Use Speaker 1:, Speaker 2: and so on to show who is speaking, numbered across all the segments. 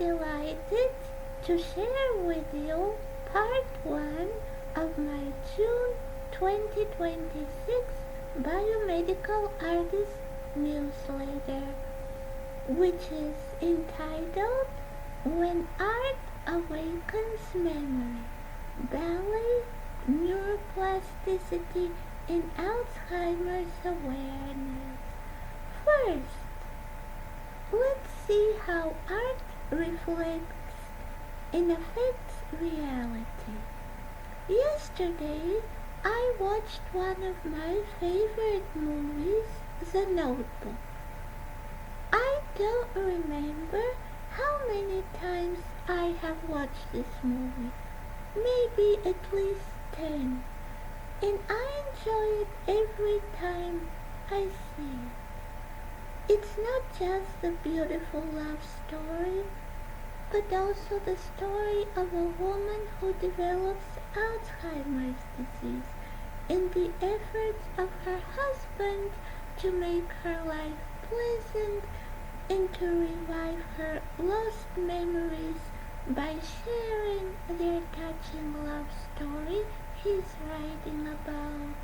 Speaker 1: delighted to share with you part 1 of my June 2026 Biomedical Artist newsletter, which is entitled When Art Awakens Memory, Ballet, Neuroplasticity, and Alzheimer's Awareness. First, let's see how art reflects and affects reality. Yesterday, I watched one of my favorite movies, The Notebook. I don't remember how many times I have watched this movie, maybe at least 10, and I enjoy it every time I see it. It's not just a beautiful love story, but also the story of a woman who develops Alzheimer's disease and the efforts of her husband to make her life pleasant and to revive her lost memories by sharing their touching love story he's writing about.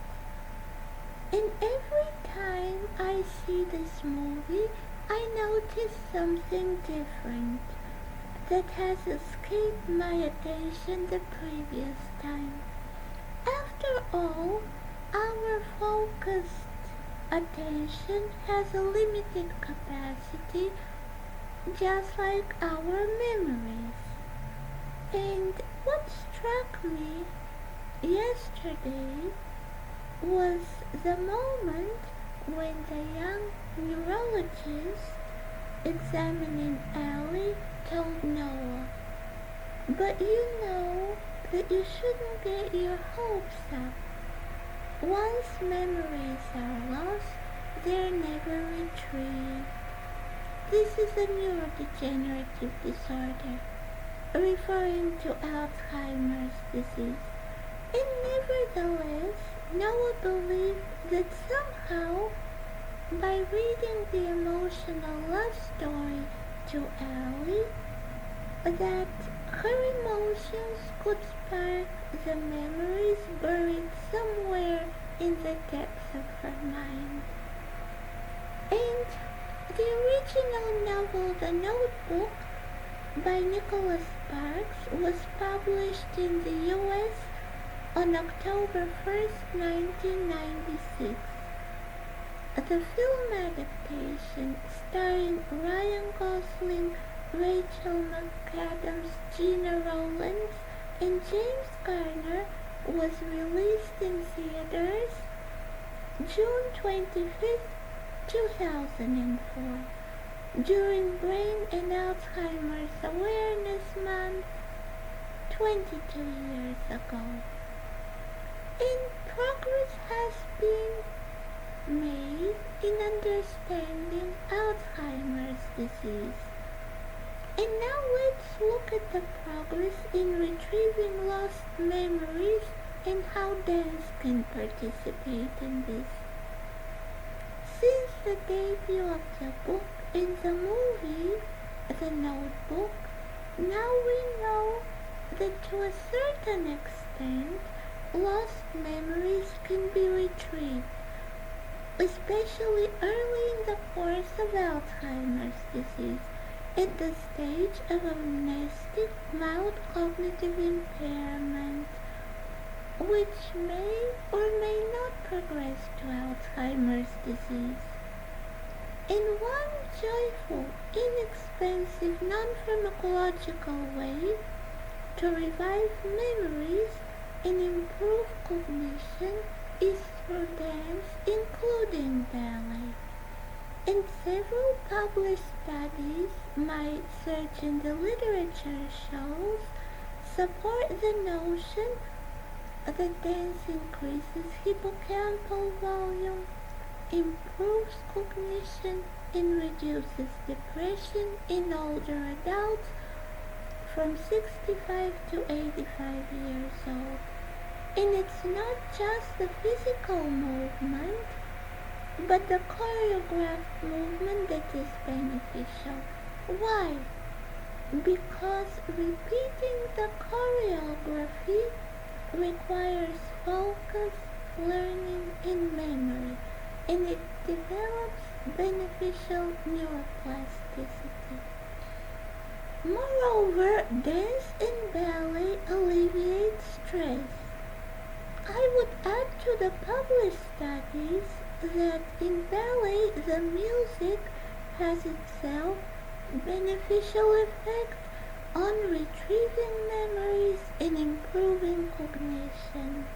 Speaker 1: And every time I see this movie, I notice something different that has escaped my attention the previous time. After all, our focused attention has a limited capacity, just like our memories. And what struck me yesterday was the moment when the young neurologist examining Allie told Noah, "But you know that you shouldn't get your hopes up. Once memories are lost, they're never retrieved." This is a neurodegenerative disorder, referring to Alzheimer's disease. And nevertheless, Noah believed that somehow, by reading the emotional love story to Allie, that her emotions could spark the memories buried somewhere in the depths of her mind. And the original novel, The Notebook, by Nicholas Sparks, was published in the U.S. on October 1st, 1996. The film adaptation, starring Ryan Gosling, Rachel McAdams, Gina Rowlands, and James Garner, was released in theaters June 25th, 2004, during Brain and Alzheimer's Awareness Month 22 years ago. And progress has been made in understanding Alzheimer's disease. And now let's look at the progress in retrieving lost memories and how dance can participate in this. Since the debut of the book and the movie, The Notebook, now we know that to a certain extent, lost memories can be retrieved, especially early in the course of Alzheimer's disease, at the stage of amnestic mild cognitive impairment, which may or may not progress to Alzheimer's disease. In one joyful, inexpensive, non-pharmacological way to revive memories and improve cognition is through dance, including ballet. And several published studies, my search in the literature shows, support the notion that dance increases hippocampal volume, improves cognition, and reduces depression in older adults from 65 to 85 years old. And it's not just the physical movement, but the choreographed movement that is beneficial. Why? because repeating the choreography requires focus, learning, and memory, and it develops beneficial neuroplasticity. Moreover, dance and ballet alleviate stress. I would add to the published studies that in ballet the music has itself beneficial effect on retrieving memories and improving cognition.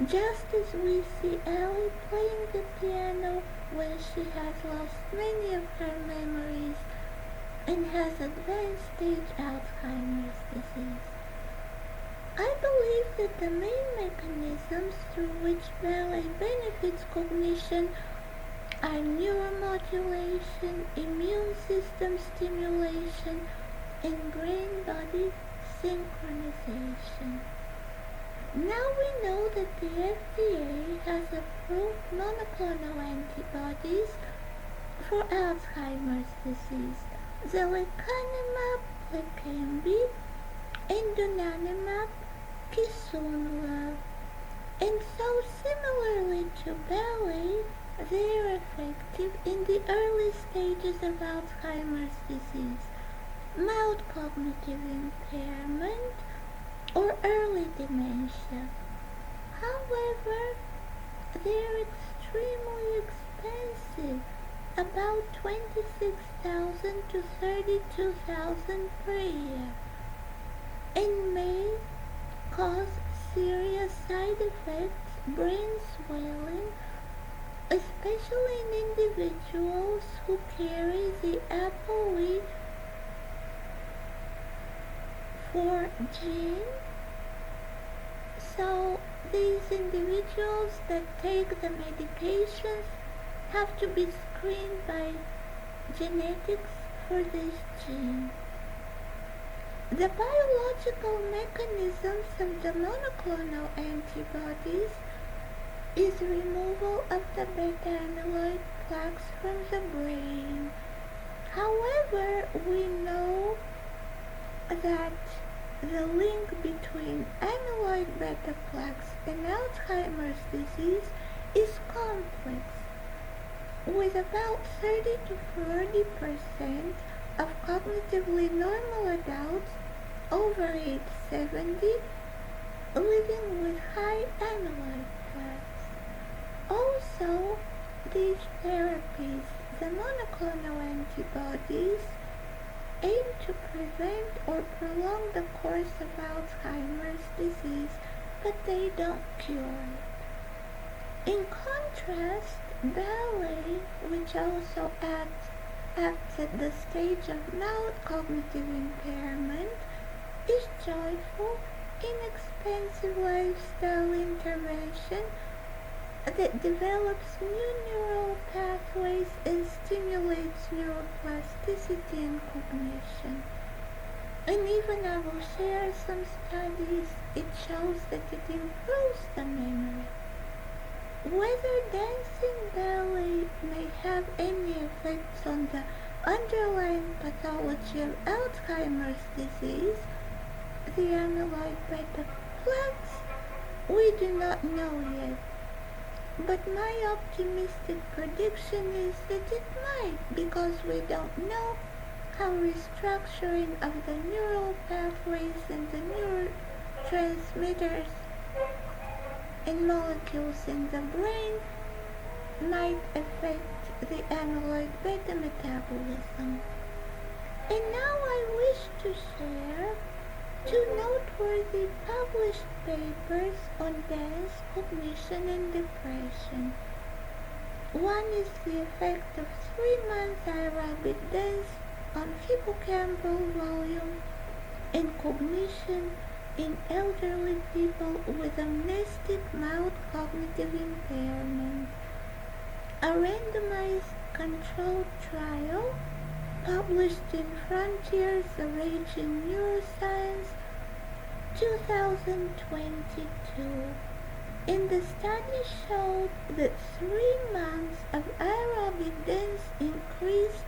Speaker 1: Just as we see Ellie playing the piano when she has lost many of her memories and has advanced stage Alzheimer's disease. I believe that the main mechanisms through which ballet benefits cognition are neuromodulation, immune system stimulation, and brain-body synchronization. Now we know that the FDA has approved monoclonal antibodies for Alzheimer's disease, the lecanemab, Leqembi, and donanemab, Kisunla. And so similarly to ballet, they are effective in the early stages of Alzheimer's disease, mild cognitive impairment, or early dementia. However, they are extremely expensive, about 26,000 to 32,000 per year, and may cause serious side effects, brain swelling, especially in individuals who carry the ApoE4 gene. So these individuals that take the medications have to be screened by genetics for this gene. The biological mechanisms of the monoclonal antibodies is removal of the beta-amyloid plaques from the brain. However, we know that the link between amyloid beta plaques and Alzheimer's disease is complex, with about 30 to 40% of cognitively normal adults over age 70 living with high amyloid plaques. Also, these therapies, the monoclonal antibodies, aim to prevent or prolong the course of Alzheimer's disease, but they don't cure it. In contrast, ballet, which also acts at the stage of mild cognitive impairment, is joyful, inexpensive lifestyle intervention that develops new neural pathways and stimulates neuroplasticity and cognition. And even I will share some studies, it shows that it improves the memory. Whether dancing ballet may have any effects on the underlying pathology of Alzheimer's disease, the amyloid beta plaques, we do not know yet. But my optimistic prediction is that it might, because we don't know how restructuring of the neural pathways and the neurotransmitters and molecules in the brain might affect the amyloid beta metabolism. And now I wish to share two noteworthy published papers on dance, cognition, and depression. One is the effect of 3-month aerobic dance on hippocampal volume and cognition in elderly people with amnestic mild cognitive impairment. A randomized controlled trial published in Frontiers of Aging Neuroscience 2022. And the study showed that 3 months of aerobic dance increased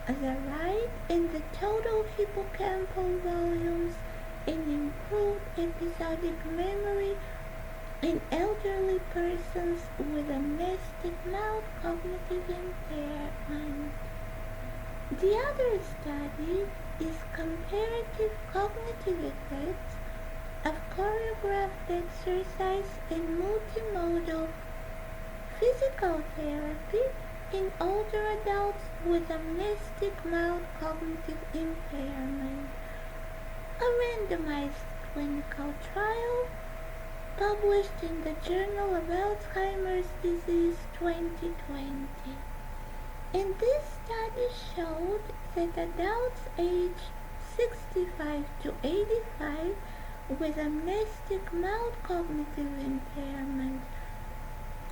Speaker 1: the rise in the total hippocampal volumes and improved episodic memory in elderly persons with amnestic mild cognitive impairment. The other study is comparative cognitive effects of choreographed exercise and multimodal physical therapy in older adults with amnestic mild cognitive impairment. A randomized clinical trial published in the Journal of Alzheimer's Disease 2020. And this study showed that adults aged 65 to 85 with amnestic mild cognitive impairment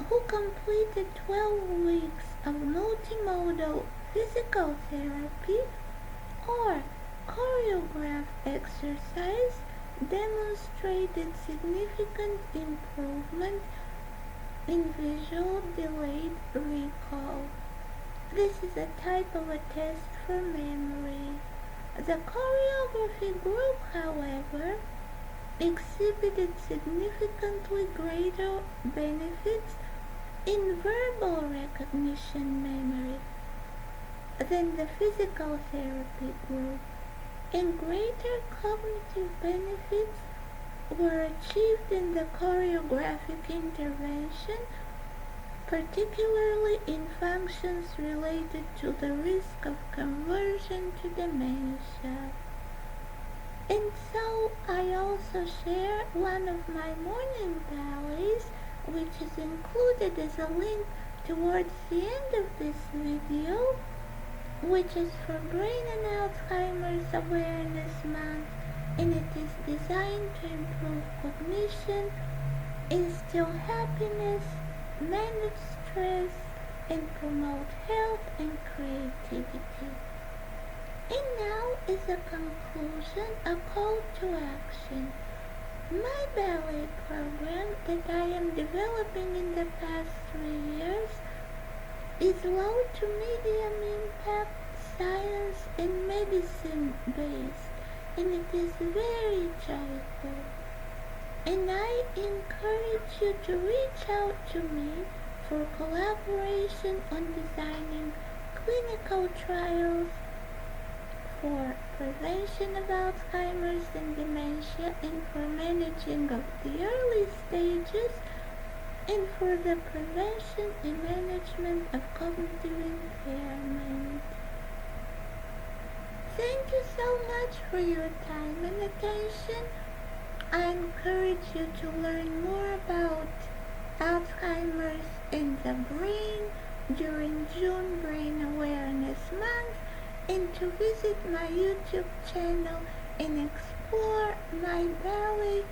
Speaker 1: who completed 12 weeks of multimodal physical therapy or choreographed exercise demonstrated significant improvement in visual delayed recall. This is a type of a test for memory. The choreography group, however, exhibited significantly greater benefits in verbal recognition memory than the physical therapy group, and greater cognitive benefits were achieved in the choreographic intervention, particularly in functions related to the risk of conversion to dementia. And so I also share one of my morning ballets, which is included as a link towards the end of this video, which is for Brain and Alzheimer's Awareness Month, and it is designed to improve cognition, instill happiness, manage stress, and promote health and creativity. And now, as a conclusion, a call to action. My ballet program that I am developing in the past 3 years is low to medium impact science and medicine based, and it is very joyful. And I encourage you to reach out to me for collaboration on designing clinical trials for prevention of Alzheimer's and dementia, and for managing of the early stages, and for the prevention and management of cognitive impairment. Thank you so much for your time and attention. I encourage you to learn more about Alzheimer's and the brain during June Brain Awareness Month, and to visit my YouTube channel and explore my ballet